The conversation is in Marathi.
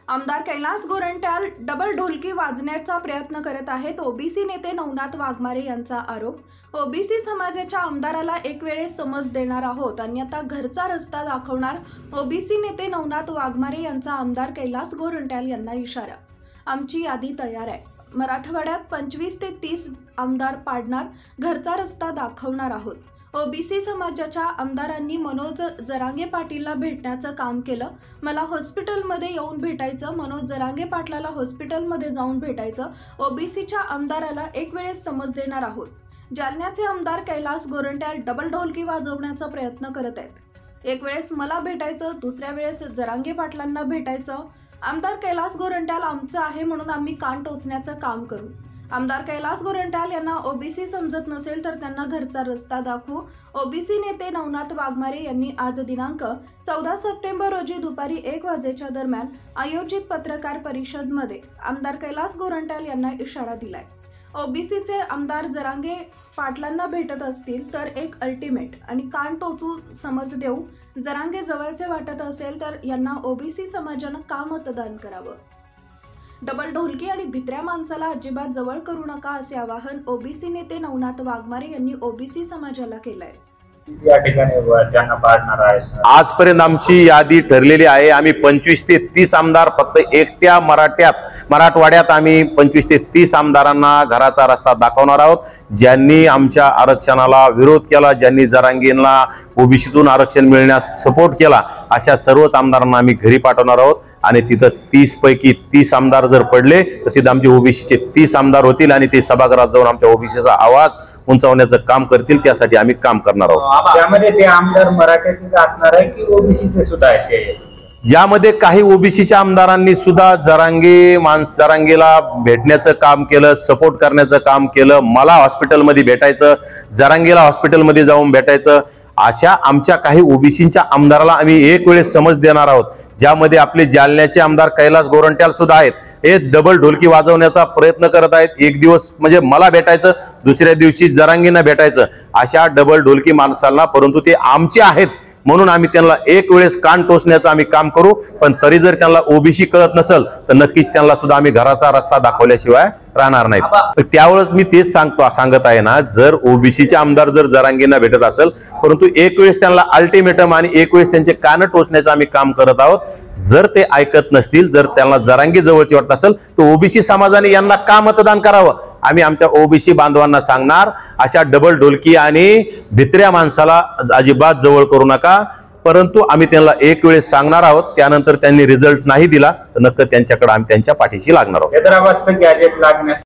आमदार कैलास गोरंट्याल डबल ढोलकी वाजवण्याचा प्रयत्न करत आहेत। ओबीसी नेते नवनाथ वाघमारे यांचा आरोप। ओबीसी समाजाच्या आमदाराला एक वेळेस समज देणार आहोत, अन्यथा घरचा रस्ता दाखवणार। ओबीसी नेते नवनाथ वाघमारे यांचा आमदार कैलास गोरंट्याल यांना इशारा। आमची यादी तयार आहे। मराठवाड्यात 25 ते 30 आमदार पाडणार, घरचा रस्ता दाखवणार आहोत। ओबीसी समाजाच्या आमदारांनी मनोज जरांगे पाटीलला भेटण्याचं काम केलं। मला हॉस्पिटलमध्ये येऊन भेटायचं, मनोज जरांगे पाटलाला हॉस्पिटलमध्ये जाऊन भेटायचं। ओबीसीच्या आमदाराला एक वेळेस समज देणार आहोत। जालन्याचे आमदार कैलास गोरंट्याल डबल ढोलकी वाजवण्याचा प्रयत्न करत आहेत। एक वेळेस मला भेटायचं, दुसऱ्या वेळेस जरांगे पाटलांना भेटायचं। आमदार कैलास गोरंट्याल आमचं आहे म्हणून आम्ही कान टोचण्याचं काम करू। आमदार कैलास गोरंट्याल यांना ओबीसी समजत नसेल तर त्यांना घरचा रस्ता दाखवू। ओबीसी नेते नवनाथ वाघमारे यांनी आज दिनांक 14 सप्टेंबर रोजी दुपारी 1 वाजेच्या दरम्यान आयोजित पत्रकार परिषदेमध्ये आमदार कैलास गोरंट्याल यांना इशारा दिलाय। ओबीसीचे आमदार जरांगे पाटलांना भेटत असतील तर एक अल्टिमेट आणि कान टोचू समज देऊ। जरांगे जवळचे वाटत असेल तर यांना ओबीसी समाजानं का मतदान करावं। डबल ढोलकी आणि भित्र्या माणसाला अजिबात जवळ करू नका असे आवाहन ओबीसी नेते नवनाथ वाघमारे यांनी ओबीसी समाजाला केलंय। या ठिकाणी ज्यांना पाडणार आहे आजपर्यंत आमची यादी ठरलेली आहे। आम्ही 25 ते 30 आमदार फक्त एकट्या मराठवाड्यात आम्ही 25 ते 30 आमदारांना घराचा रस्ता दाखवणार आहोत। ज्यांनी आमच्या आरक्षणाला विरोध केला, ज्यांनी जरांगेंना ओबीसीतून आरक्षण मिळण्यास सपोर्ट केला, अशा सर्वच आमदारांना आम्ही घरी पाठवणार आहोत। आणि तिथं 30 पैकी 30 आमदार जर पडले तर तिथं आमचे ओबीसीचे 30 आमदार होतील आणि ते सभागृहात जाऊन आमच्या ओबीसीचा आवाज उंचावण्याचं काम करतील। त्यासाठी आम्ही काम करणार आहोत। त्यामध्ये ते आमदार मराठ्याचे असणार आहे की ओबीसीचे सुद्धा आहेत? ज्यामध्ये काही ओबीसीच्या आमदारांनी सुद्धा जरांगेला भेटण्याचं काम केलं, सपोर्ट करण्याचं काम केलं। मला हॉस्पिटलमध्ये भेटायचं, जरांगेला हॉस्पिटलमध्ये जाऊन भेटायचं, अशा आमच्या काही ओबीसीच्या आमदाराला आम्ही एक वेळेस समज देणार आहोत। ज्यामध्ये आपले जालन्याचे आमदार कैलास गोरंट्याल सुद्धा आहेत। हे डबल ढोलकी वाजवण्याचा प्रयत्न करत आहेत। एक दिवस म्हणजे मला भेटायचं, दुसऱ्या दिवशी जरांगेंना भेटायचं, अशा डबल ढोलकी माणसांना, परंतु ते आमचे आहेत म्हणून आम्ही त्यांना एक वेळेस कान टोचण्याचं आम्ही काम करू। पण तरी जर त्यांना ओबीसी कळत नसेल तर नक्कीच त्यांना सुद्धा आम्ही घराचा रस्ता दाखवल्याशिवाय राहणार नाही। त्यावेळेस मी तेच सांगत आहे ना, जर ओबीसीचे आमदार जर जरांगेंना भेटत असेल, परंतु एक वेळेस त्यांना अल्टिमेटम आणि एक वेळेस त्यांचे कान टोचण्याचं आम्ही काम करत आहोत। जर ते ऐकत नसतील, जर त्यांना जरांगे जवळची वाटत असेल तर ओबीसी समाजाने यांना का मतदान करावं आम्ही आमच्या ओबीसी बांधवांना सांगणार। अशा डबल ढोलकी आणि भित्र्या माणसाला अजिबात जवळ करू नका, परंतु आम्ही त्यांना एक वेळेस सांगणार आहोत। त्यानंतर त्यांनी रिझल्ट नाही दिला तर नक्की त्यांच्याकडे आम्ही त्यांच्या पाठीशी लागणार आहोत। हैदराबादचं गॅजेट लागण्यास